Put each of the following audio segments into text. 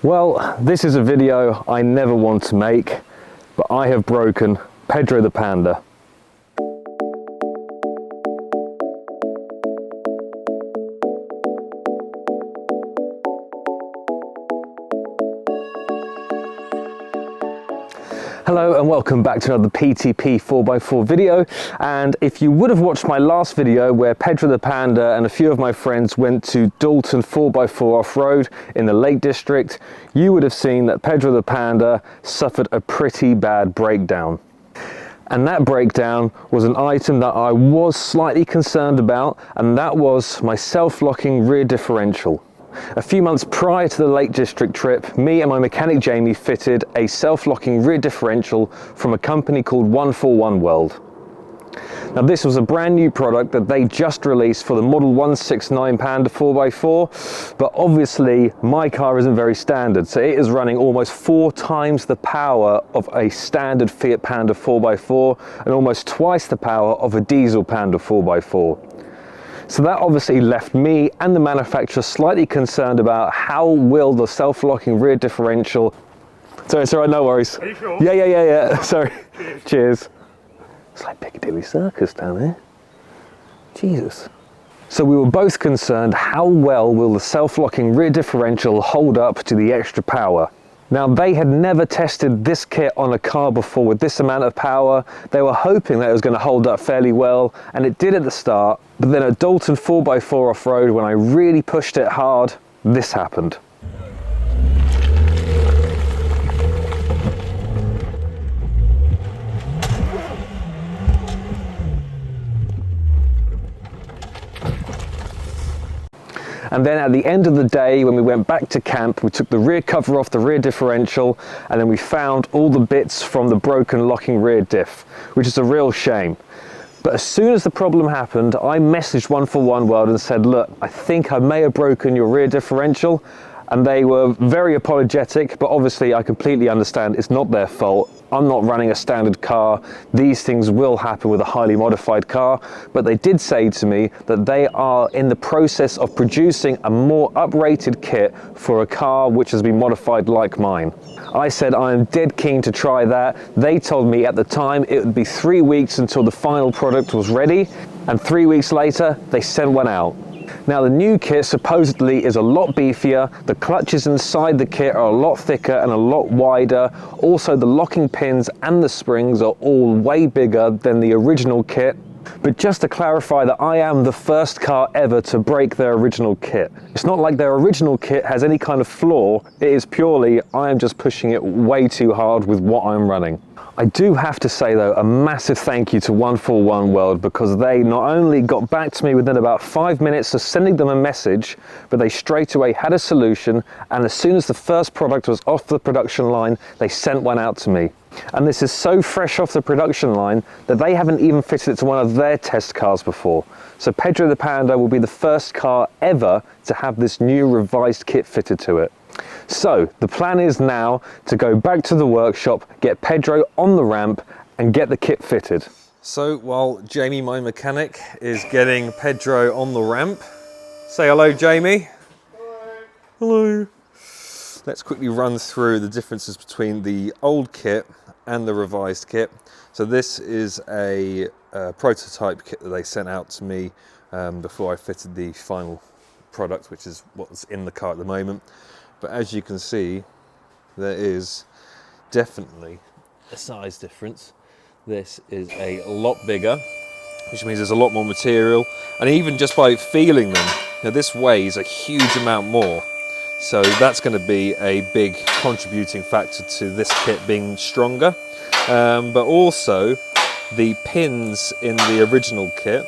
Well, this is a video I never want to make, but I have broken Pedro the Panda. Hello and welcome back to another PTP 4x4 video, and if you would have watched my last video where Pedro the Panda and a few of my friends went to Dalton 4x4 off-road in the Lake District, you would have seen that Pedro the Panda suffered a pretty bad breakdown. And that breakdown was an item that I was slightly concerned about, and that was my self-locking rear differential. A few months prior to the Lake District trip, me and my mechanic Jamie fitted a self-locking rear differential from a company called 141 World. Now this was a brand new product that they just released for the Model 169 Panda 4x4, but obviously my car isn't very standard, so it is running almost 4 times the power of a standard Fiat Panda 4x4 and almost twice the power of a diesel Panda 4x4. So that obviously left me and the manufacturer slightly concerned about how will the self-locking rear differential... Sorry, it's all right, no worries. Are you sure? Yeah. Sorry. Cheers. It's like Piccadilly Circus down there. Jesus. So we were both concerned, how well will the self-locking rear differential hold up to the extra power? Now, they had never tested this kit on a car before with this amount of power. They were hoping that it was going to hold up fairly well, and it did at the start. But then at Dalton 4x4 off-road, when I really pushed it hard, this happened. And then at the end of the day, when we went back to camp, we took the rear cover off the rear differential, and then we found all the bits from the broken locking rear diff, which is a real shame. But as soon as the problem happened, I messaged 141 World and said, look, I think I may have broken your rear differential. And they were very apologetic, but obviously I completely understand it's not their fault. I'm not running a standard car. These things will happen with a highly modified car, but they did say to me that they are in the process of producing a more uprated kit for a car which has been modified like mine. I said I am dead keen to try that. They told me at the time it would be 3 weeks until the final product was ready, and 3 weeks later they sent one out. Now the new kit supposedly is a lot beefier, the clutches inside the kit are a lot thicker and a lot wider, also the locking pins and the springs are all way bigger than the original kit. But just to clarify that I am the first car ever to break their original kit. It's not like their original kit has any kind of flaw, it is purely I am just pushing it way too hard with what I'm running. I do have to say though, a massive thank you to 141 World, because they not only got back to me within about 5 minutes of sending them a message, but they straight away had a solution, and as soon as the first product was off the production line, they sent one out to me. And this is so fresh off the production line that they haven't even fitted it to one of their test cars before. So Pedro the Panda will be the first car ever to have this new revised kit fitted to it. So the plan is now to go back to the workshop, get Pedro on the ramp and get the kit fitted. So while Jamie, my mechanic, is getting Pedro on the ramp, say hello, Jamie. Hello. Let's quickly run through the differences between the old kit and the revised kit. So this is a prototype kit that they sent out to me before I fitted the final product, which is what's in the car at the moment. But as you can see, there is definitely a size difference. This is a lot bigger, which means there's a lot more material. And even just by feeling them, now this weighs a huge amount more. So that's going to be a big contributing factor to this kit being stronger. But also the pins in the original kit,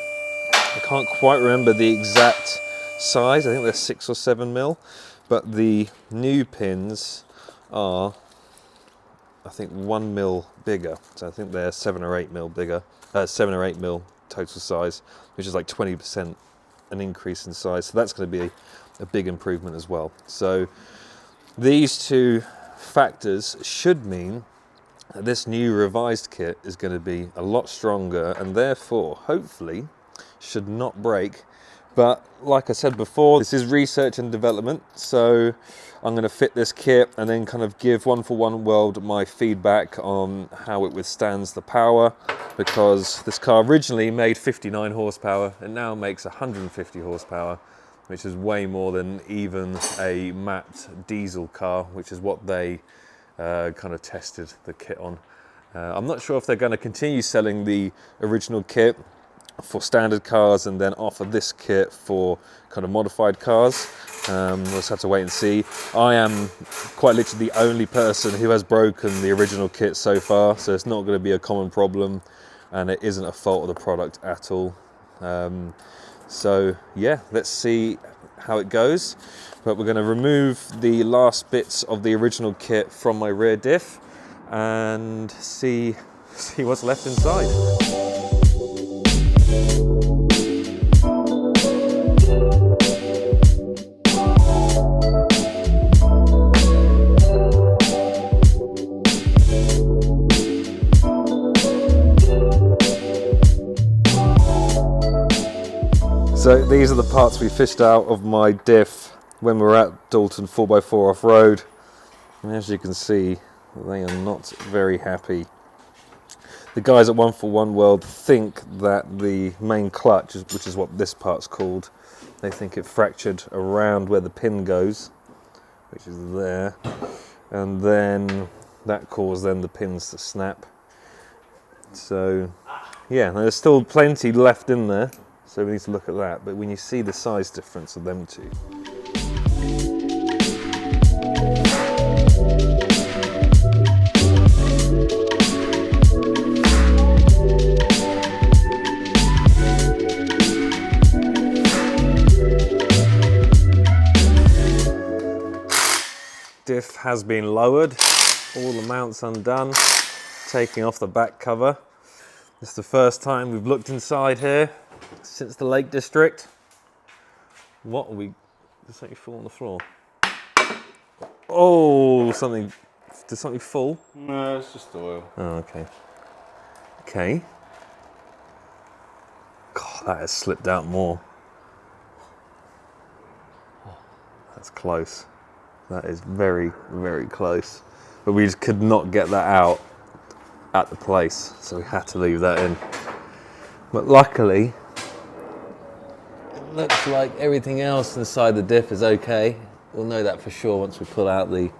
I can't quite remember the exact size, I think they're 6 or 7 mil. But the new pins are, I think, 1 mil bigger. So I think they're 7 or 8 mil bigger, 7 or 8 mil total size, which is like 20% an increase in size. So that's going to be a big improvement as well. So these two factors should mean that this new revised kit is going to be a lot stronger and therefore, hopefully, should not break But like I said before, this is research and development, so I'm going to fit this kit and then kind of give one for one world my feedback on how it withstands the power, because this car originally made 59 horsepower and now makes 150 horsepower, which is way more than even a mapped diesel car, which is what they kind of tested the kit on. I'm not sure if they're going to continue selling the original kit for standard cars and then offer this kit for kind of modified cars. We'll just have to wait and see. I am quite literally the only person who has broken the original kit so far, so it's not going to be a common problem, and it isn't a fault of the product at all. So yeah, let's see how it goes. But we're going to remove the last bits of the original kit from my rear diff and see what's left inside. So these are the parts we fished out of my diff when we were at Dalton 4x4 off-road, and as you can see, they are not very happy. The guys at One for One World think that the main clutch, which is what this part's called, they think it fractured around where the pin goes, which is there, and then that caused then the pins to snap. So yeah, there's still plenty left in there, so we need to look at that. But when you see the size difference of them two, diff has been lowered, all the mounts undone, taking off the back cover. It's the first time we've looked inside here since the Lake District. What are we? Did something fall on the floor? Oh, something. Did something fall? No, it's just oil. Oh, okay. Okay. God, that has slipped out more. That's close. That is very, very close. But we just could not get that out at the place, so we had to leave that in. But luckily, it looks like everything else inside the diff is okay. We'll know that for sure once we pull out the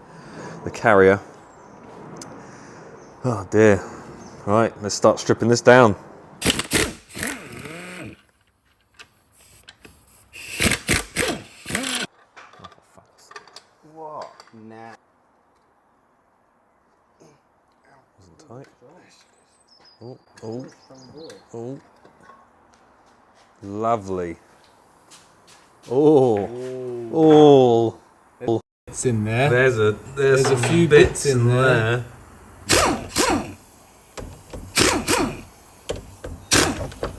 carrier. Oh dear. Right, let's start stripping this down. What? Nah. Wasn't tight. Oh, oh, oh. Lovely. Oh, oh. Bits in there. There's a few bits in there.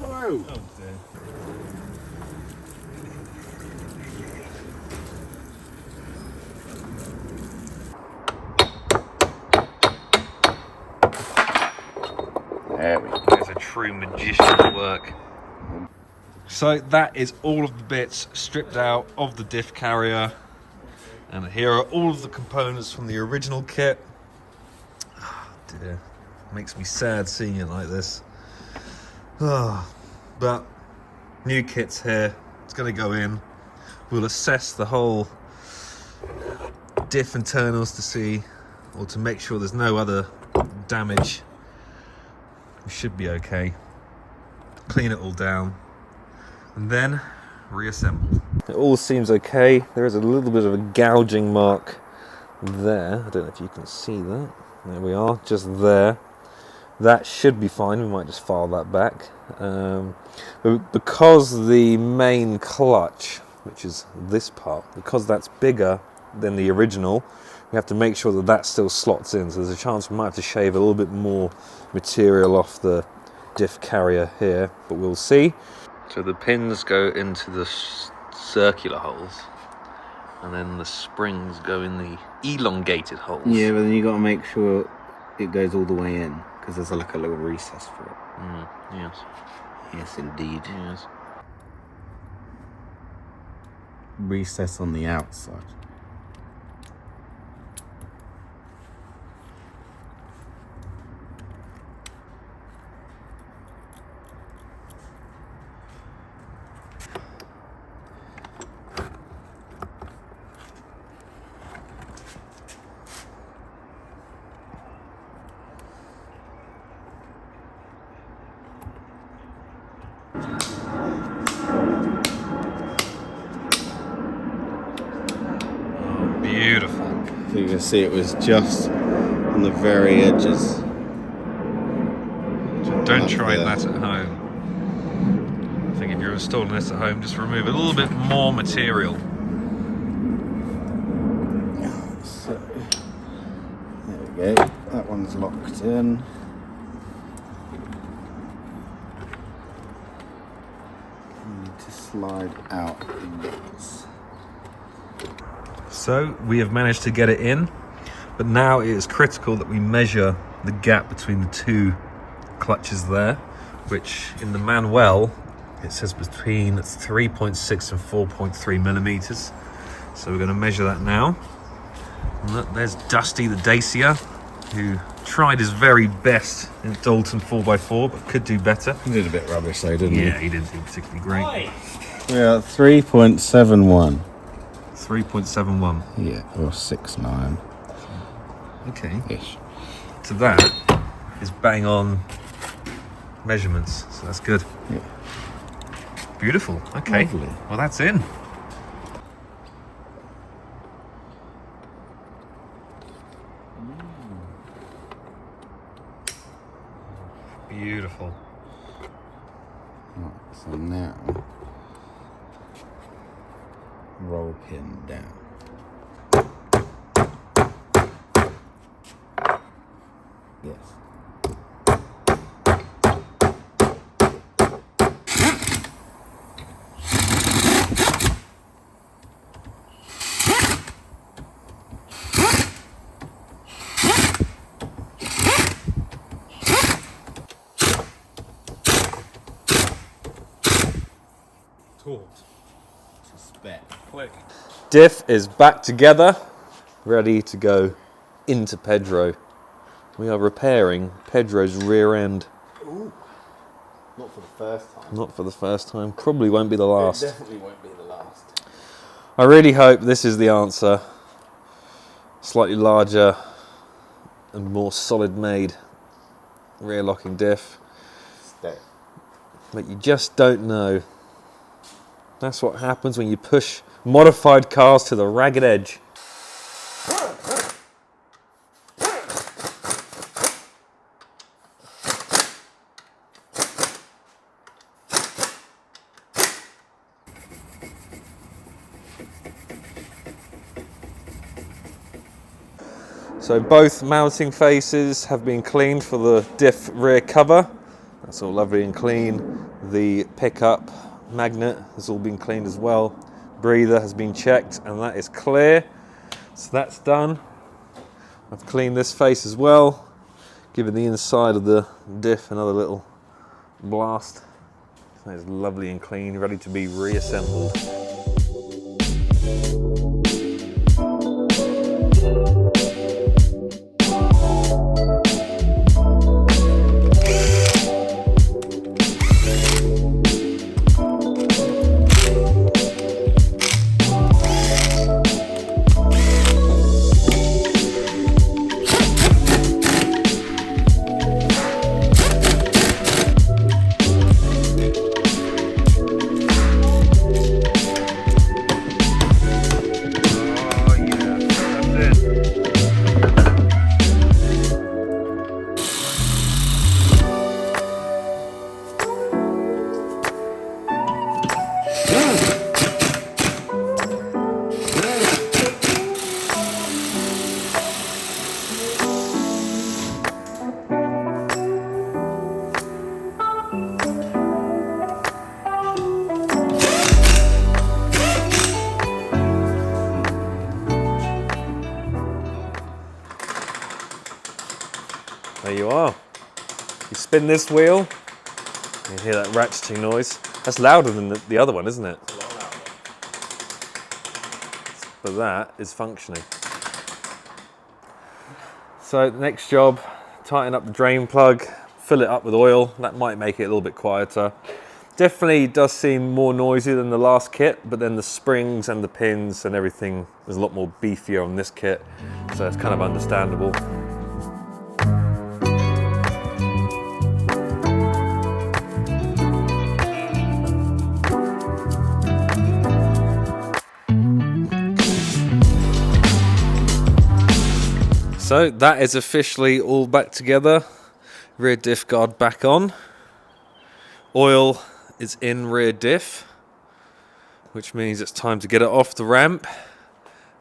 Whoa. Oh dear. There we go. There's a true magician's work. So that is all of the bits stripped out of the diff carrier, and here are all of the components from the original kit. Oh dear, makes me sad seeing it like this. Oh, but new kit's here, it's going to go in. We'll assess the whole diff internals to see, or to make sure there's no other damage. We should be okay. Clean it all down and then reassemble. It all seems okay. There is a little bit of a gouging mark there. I don't know if you can see that. There we are, just there. That should be fine. We might just file that back. But because the main clutch, which is this part, because that's bigger than the original, we have to make sure that that still slots in. So there's a chance we might have to shave a little bit more material off the diff carrier here, but we'll see. So the pins go into the circular holes, and then the springs go in the elongated holes. Yeah, but then you got to make sure it goes all the way in, because there's like a little recess for it. Yes. Yes, indeed. Yes. recess on the outside. Beautiful. So you can see it was just on the very edges. So don't try that at home. I think if you're installing this at home, just remove a little bit more material. So, there we go. That one's locked in. You need to slide out the bits. So we have managed to get it in, but now it is critical that we measure the gap between the two clutches there, which in the manual it says between 3.6 and 4.3 millimeters. So we're going to measure that now. And look, there's Dusty the Dacia, who tried his very best in Dalton 4x4, but could do better. He did a bit rubbish though, didn't he? Yeah, he didn't do particularly great. We're at 3.71. 3.71. Yeah, or 6.9 Okay. ish. So that is bang on measurements, so that's good. Yeah. Beautiful. Okay. Lovely. Well, that's in. Beautiful. Right, so now roll pin down. Yes. Diff is back together, ready to go into Pedro. We are repairing Pedro's rear end. Ooh. Not for the first time. Not for the first time, probably won't be the last. It definitely won't be the last. I really hope this is the answer. Slightly larger and more solid made rear locking diff. Stay. But you just don't know. That's what happens when you push modified cars to the ragged edge. So both mounting faces have been cleaned for the diff rear cover. That's all lovely and clean. The pickup magnet has all been cleaned as well. Breather has been checked and that is clear. So that's done. I've cleaned this face as well, giving the inside of the diff another little blast. So it's lovely and clean, ready to be reassembled. There you are. You spin this wheel, you hear that ratcheting noise. That's louder than the other one, isn't it? but that is functioning. So the next job, tighten up the drain plug, fill it up with oil. That might make it a little bit quieter. Definitely does seem more noisy than the last kit, but then the springs and the pins and everything is a lot more beefier on this kit, so it's kind of understandable. So that is officially all back together. Rear diff guard back on. Oil is in rear diff, which means it's time to get it off the ramp.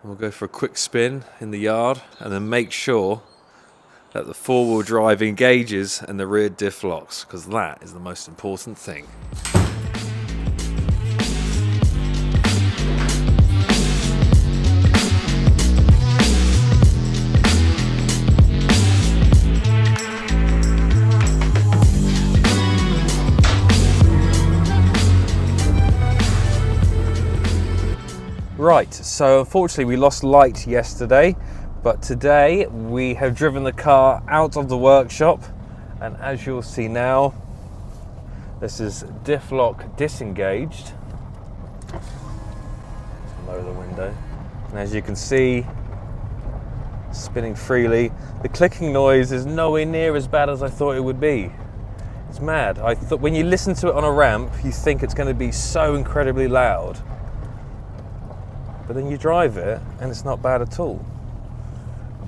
And we'll go for a quick spin in the yard and then make sure that the four-wheel drive engages and the rear diff locks, because that is the most important thing. Right, so unfortunately we lost light yesterday, but today we have driven the car out of the workshop, and as you'll see now, this is diff lock disengaged. Lower the window, and as you can see, spinning freely. The clicking noise is nowhere near as bad as I thought it would be. It's mad. I thought when you listen to it on a ramp, you think it's going to be so incredibly loud. But then you drive it and it's not bad at all.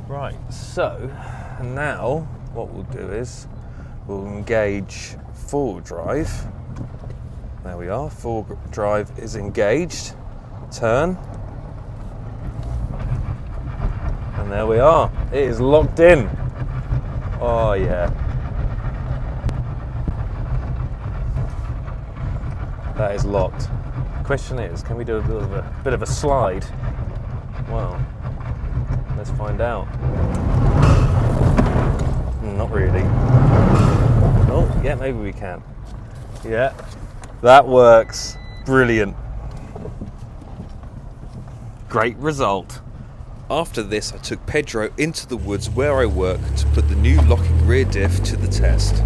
Right, so now what we'll do is we'll engage four-wheel drive. There we are, four-wheel drive is engaged. Turn. And there we are, it is locked in. Oh yeah. That is locked. Question is, can we do a bit of a slide? Well, let's find out. Not really. Oh, yeah, maybe we can. Yeah, that works. Brilliant. Great result. After this, I took Pedro into the woods where I work to put the new locking rear diff to the test.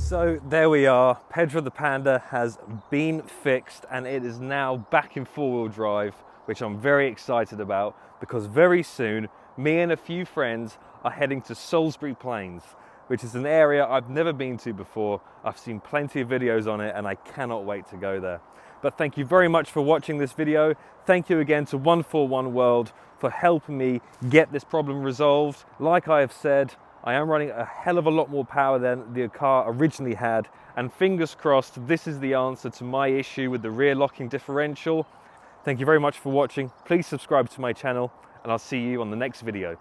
So there we are, Pedro the Panda has been fixed and it is now back in four-wheel drive, which I'm very excited about because very soon me and a few friends are heading to Salisbury Plains, which is an area I've never been to before. I've seen plenty of videos on it and I cannot wait to go there. But thank you very much for watching this video. Thank you again to 141 World for helping me get this problem resolved. Like I have said, I am running a hell of a lot more power than the car originally had, and fingers crossed this is the answer to my issue with the rear locking differential. Thank you very much for watching. Please subscribe to my channel and I'll see you on the next video.